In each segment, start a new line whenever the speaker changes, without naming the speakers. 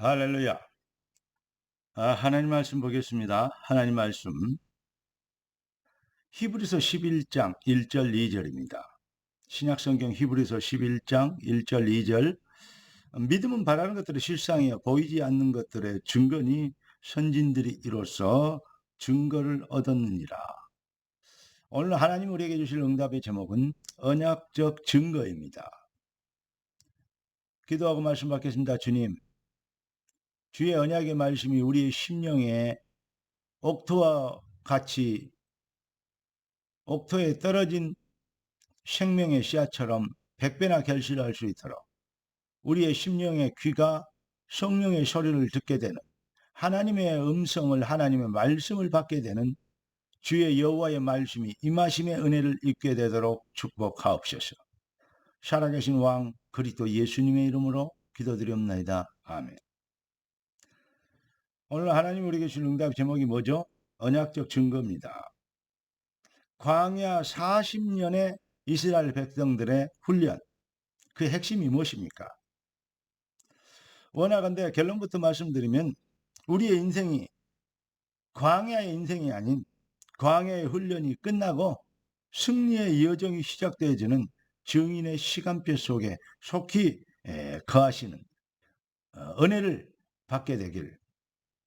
할렐루야. 하나님 말씀 보겠습니다. 하나님 말씀. 히브리서 11장 1절 2절입니다. 신약성경 히브리서 11장 1절 2절. 믿음은 바라는 것들의 실상이요 보이지 않는 것들의 증거니 선진들이 이로써 증거를 얻었느니라. 오늘 하나님 우리에게 주실 응답의 제목은 언약적 증거입니다. 기도하고 말씀 받겠습니다. 주님, 주의 언약의 말씀이 우리의 심령에 옥토와 같이 옥토에 떨어진 생명의 씨앗처럼 100배나 결실할 수 있도록 우리의 심령의 귀가 성령의 소리를 듣게 되는, 하나님의 음성을, 하나님의 말씀을 받게 되는 주의 여호와의 말씀이 임하심의 은혜를 입게 되도록 축복하옵소서. 살아계신 왕 그리스도 예수님의 이름으로 기도드리옵나이다. 아멘. 오늘 하나님 우리에게 주신 응답 제목이 뭐죠? 언약적 증거입니다. 광야 40년의 이스라엘 백성들의 훈련, 그 핵심이 무엇입니까? 원하건대 결론부터 말씀드리면 우리의 인생이 광야의 인생이 아닌 광야의 훈련이 끝나고 승리의 여정이 시작되어지는 증인의 시간표 속에 속히 거하시는 은혜를 받게 되길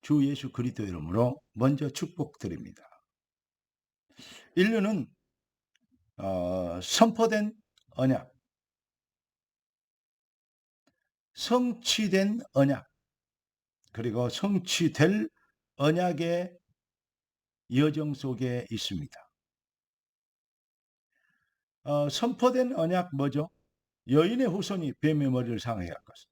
주 예수 그리스도 이름으로 먼저 축복드립니다. 인류는 선포된 언약, 성취된 언약, 그리고 성취될 언약의 여정 속에 있습니다. 선포된 언약 뭐죠? 여인의 후손이 뱀의 머리를 상하게 할 것을.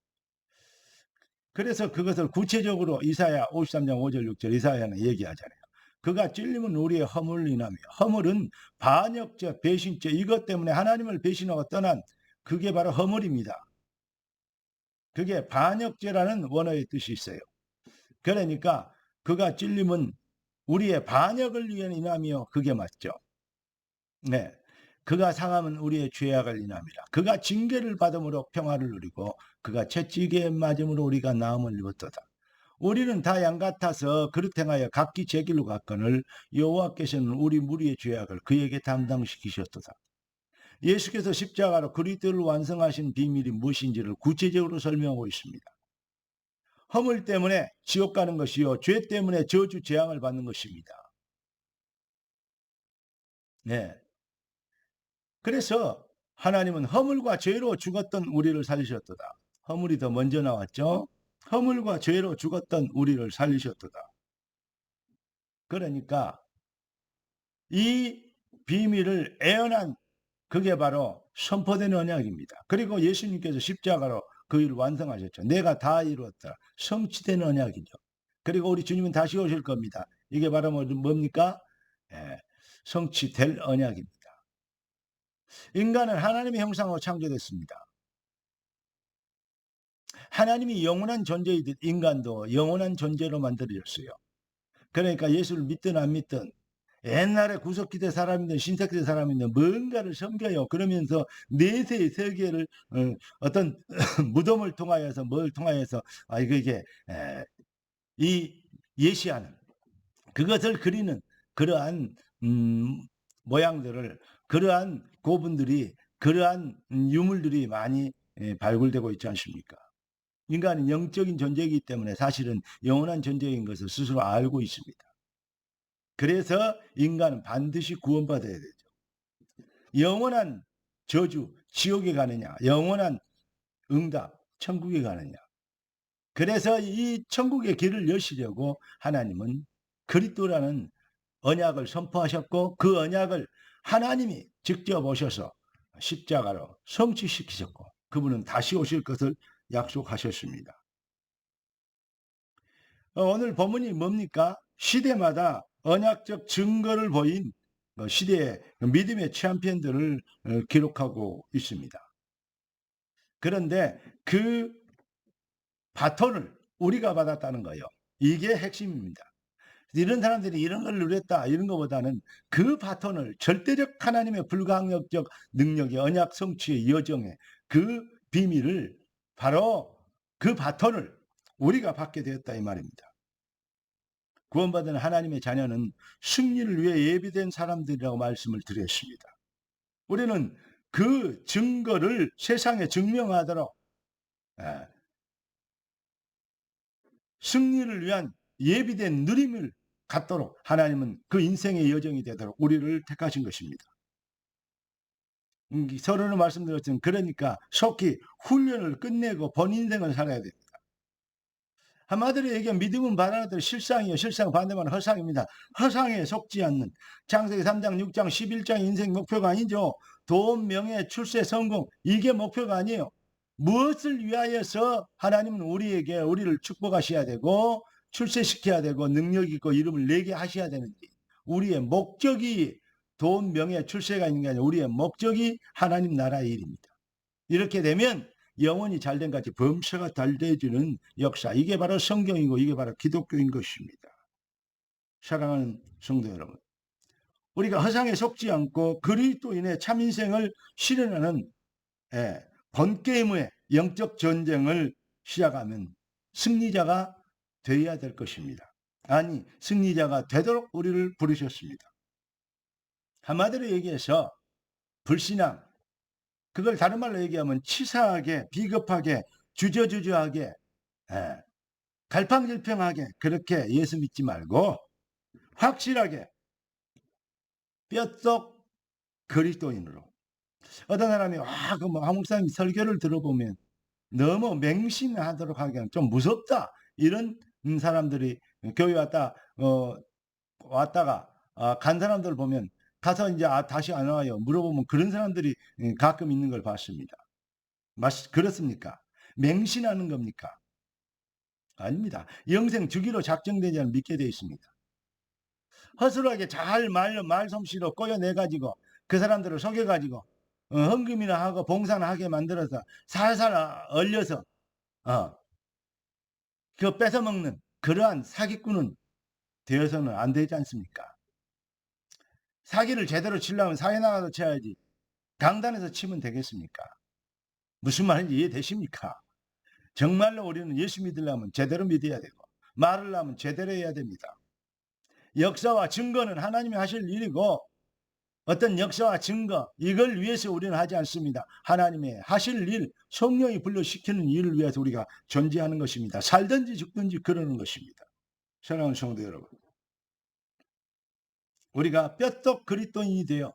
그래서 그것을 구체적으로 이사야 53장 5절 6절 이사야는 얘기하잖아요. 그가 찔림은 우리의 허물을 인하며, 허물은 반역죄, 배신죄, 이것 때문에 하나님을 배신하고 떠난 그게 바로 허물입니다. 그게 반역죄라는 원어의 뜻이 있어요. 그러니까 그가 찔림은 우리의 반역을 위해 인하며, 그게 맞죠. 네, 그가 상함은 우리의 죄악을 인함이라. 그가 징계를 받음으로 평화를 누리고 그가 채찍에 맞음으로 우리가 나음을 입었도다. 우리는 다 양 같아서 그릇 행하여 각기 제 길로 갔거늘 여호와께서는 우리 무리의 죄악을 그에게 담당시키셨도다. 예수께서 십자가로 그리스도를 완성하신 비밀이 무엇인지를 구체적으로 설명하고 있습니다. 허물 때문에 지옥 가는 것이요, 죄 때문에 저주 재앙을 받는 것입니다. 네. 그래서 하나님은 허물과 죄로 죽었던 우리를 살리셨도다. 허물이 더 먼저 나왔죠. 허물과 죄로 죽었던 우리를 살리셨도다. 그러니까 이 비밀을 애언한, 그게 바로 선포된 언약입니다. 그리고 예수님께서 십자가로 그 일을 완성하셨죠. 내가 다 이루었다. 성취된 언약이죠. 그리고 우리 주님은 다시 오실 겁니다. 이게 바로 뭡니까? 성취될 언약입니다. 인간은 하나님의 형상으로 창조됐습니다. 하나님이 영원한 존재이듯 인간도 영원한 존재로 만들어졌어요. 그러니까 예수를 믿든 안 믿든, 옛날에 구석기대 사람이든 신석기대 사람이든 뭔가를 섬겨요. 그러면서 내세의 세계를 어떤 무덤을 통하여서 뭘 통하여서 이게 이 예시하는, 그것을 그리는 그러한 모양들을, 그러한 고분들이, 그러한 유물들이 많이 발굴되고 있지 않습니까? 인간은 영적인 존재이기 때문에 사실은 영원한 존재인 것을 스스로 알고 있습니다. 그래서 인간은 반드시 구원받아야 되죠. 영원한 저주, 지옥에 가느냐, 영원한 응답, 천국에 가느냐. 그래서 이 천국의 길을 여시려고 하나님은 그리스도라는 언약을 선포하셨고, 그 언약을 하나님이 직접 오셔서 십자가로 성취시키셨고, 그분은 다시 오실 것을 약속하셨습니다. 오늘 본문이 뭡니까? 시대마다 언약적 증거를 보인 시대의 믿음의 챔피언들을 기록하고 있습니다. 그런데 그 바톤을 우리가 받았다는 거예요. 이게 핵심입니다. 이런 사람들이 이런 걸 누렸다, 이런 것보다는 그 바톤을, 절대적 하나님의 불가항력적 능력의 언약 성취의 여정의 그 비밀을, 바로 그 바톤을 우리가 받게 되었다 이 말입니다. 구원받은 하나님의 자녀는 승리를 위해 예비된 사람들이라고 말씀을 드렸습니다. 우리는 그 증거를 세상에 증명하도록 승리를 위한 예비된 누림을 갖도록 하나님은 그 인생의 여정이 되도록 우리를 택하신 것입니다. 서론을 말씀드렸지만 그러니까 속히 훈련을 끝내고 본 인생을 살아야 됩니다. 한마디로 얘기하면 믿음은 바라는 대로 실상이요. 실상 반대말은 허상입니다. 허상에 속지 않는 창세기 3장, 6장, 11장 인생 목표가 아니죠. 돈, 명예, 출세, 성공 이게 목표가 아니에요. 무엇을 위하여서 하나님은 우리를 축복하셔야 되고 출세시켜야 되고 능력 있고 이름을 내게 하셔야 되는지 우리의 목적이 돈, 명예, 출세가 있는 게 아니라 우리의 목적이 하나님 나라의 일입니다. 이렇게 되면 영혼이 잘된 같이 범사가 달되어지는 역사 이게 바로 성경이고 이게 바로 기독교인 것입니다. 사랑하는 성도 여러분 우리가 허상에 속지 않고 그리스도인의 참인생을 실현하는 본게임의 영적 전쟁을 시작하면 승리자가 되어야 될 것입니다. 아니 승리자가 되도록 우리를 부르셨습니다. 한마디로 얘기해서 불신앙 그걸 다른 말로 얘기하면 치사하게 비겁하게 주저주저하게 갈팡질팡하게 그렇게 예수 믿지 말고 확실하게 뼛속 그리스도인으로 어떤 사람이 그 한목사님 설교를 들어보면 너무 맹신하도록 하기에는 좀 무섭다 이런 사람들이 교회 왔다가 간 사람들 보면 가서 이제 다시 안 와요 물어보면 그런 사람들이 가끔 있는 걸 봤습니다. 그렇습니까? 맹신하는 겁니까? 아닙니다. 영생 주기로 작정되지 않은 믿게 되어 있습니다. 허술하게 잘 말솜씨로 꼬여내가지고 그 사람들을 속여가지고 헌금이나 하고 봉사나 하게 만들어서 살살 얼려서 그 뺏어먹는 그러한 사기꾼은 되어서는 안 되지 않습니까? 사기를 제대로 치려면 사회 나가서 쳐야지 강단에서 치면 되겠습니까? 무슨 말인지 이해되십니까? 정말로 우리는 예수 믿으려면 제대로 믿어야 되고 말을 하면 제대로 해야 됩니다. 역사와 증거는 하나님이 하실 일이고 어떤 역사와 증거 이걸 위해서 우리는 하지 않습니다. 하나님의 하실 일 성령이 불러시키는 일을 위해서 우리가 존재하는 것입니다. 살든지 죽든지 그러는 것입니다. 사랑하는 성도 여러분 우리가 뼛속 그리스도인이 되어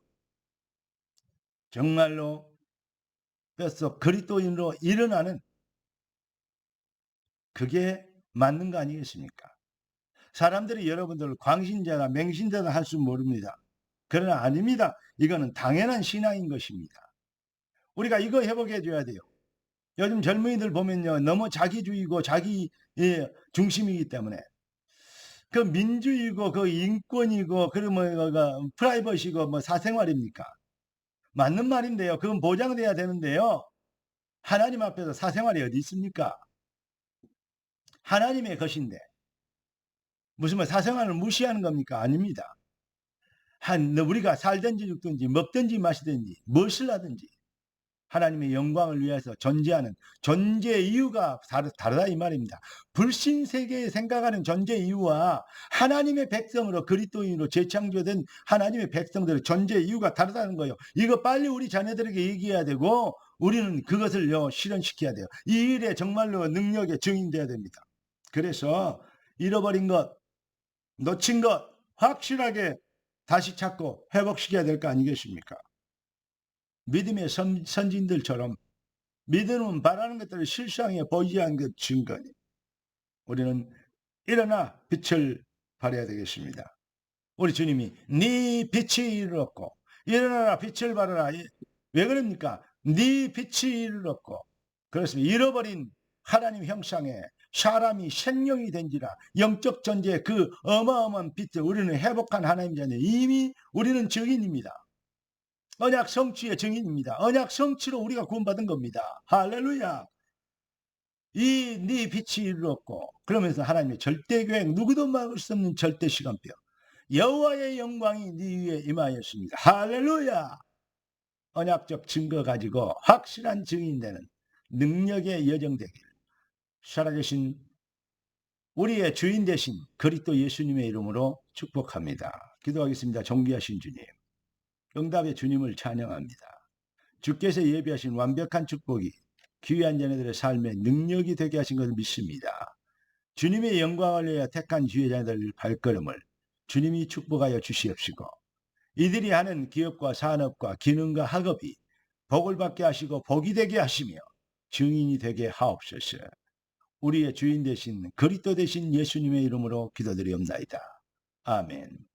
정말로 뼛속 그리스도인으로 일어나는 그게 맞는 거 아니겠습니까? 사람들이 여러분들을 광신자다 맹신자다 할 수 모릅니다. 그러나 아닙니다. 이거는 당연한 신앙인 것입니다. 우리가 이거 회복해 줘야 돼요. 요즘 젊은이들 보면요 너무 자기주의고 자기 중심이기 때문에 그 민주이고 그 인권이고 그러면 프라이버시고 뭐 사생활입니까? 맞는 말인데요. 그건 보장돼야 되는데요. 하나님 앞에서 사생활이 어디 있습니까? 하나님의 것인데 무슨 뭐 사생활을 무시하는 겁니까? 아닙니다. 우리가 살든지 죽든지 먹든지 마시든지 무엇을 하든지 하나님의 영광을 위해서 존재하는 존재 이유가 다르다 이 말입니다. 불신 세계에 생각하는 존재 이유와 하나님의 백성으로 그리스도인으로 재창조된 하나님의 백성들의 존재 이유가 다르다는 거예요. 이거 빨리 우리 자녀들에게 얘기해야 되고 우리는 그것을 실현시켜야 돼요. 이 일에 정말로 능력의 증인돼야 됩니다. 그래서 잃어버린 것 놓친 것 확실하게 다시 찾고 회복시켜야 될 거 아니겠습니까? 믿음의 선진들처럼 믿음은 바라는 것들을 실상에 보이지 않는 것 증거니 우리는 일어나 빛을 발해야 되겠습니다. 우리 주님이 네 빛이 이르렀고 일어나라 빛을 발하라. 왜 그럽니까? 네 빛이 이르렀고 그렇습니다. 잃어버린 하나님 형상에 사람이 생명이 된지라 영적 존재의 그 어마어마한 빛을 우리는 회복한 하나님 자녀 이미 우리는 증인입니다. 언약 성취의 증인입니다. 언약 성취로 우리가 구원받은 겁니다. 할렐루야. 이 네 빛이 이르렀고 그러면서 하나님의 절대 계획 누구도 막을 수 없는 절대 시간표 여호와의 영광이 네 위에 임하였습니다. 할렐루야. 언약적 증거 가지고 확실한 증인되는 능력의 여정 되길 살아계신 우리의 주인 되신 그리스도 예수님의 이름으로 축복합니다. 기도하겠습니다. 존귀하신 주님, 응답의 주님을 찬양합니다. 주께서 예비하신 완벽한 축복이 귀한 자녀들의 삶의 능력이 되게 하신 것을 믿습니다. 주님의 영광을 위하여 택한 주의 자녀들 발걸음을 주님이 축복하여 주시옵시고, 이들이 하는 기업과 산업과 기능과 학업이 복을 받게 하시고 복이 되게 하시며 증인이 되게 하옵소서. 우리의 주인 되신 그리스도 되신 예수님의 이름으로 기도드리옵나이다. 아멘.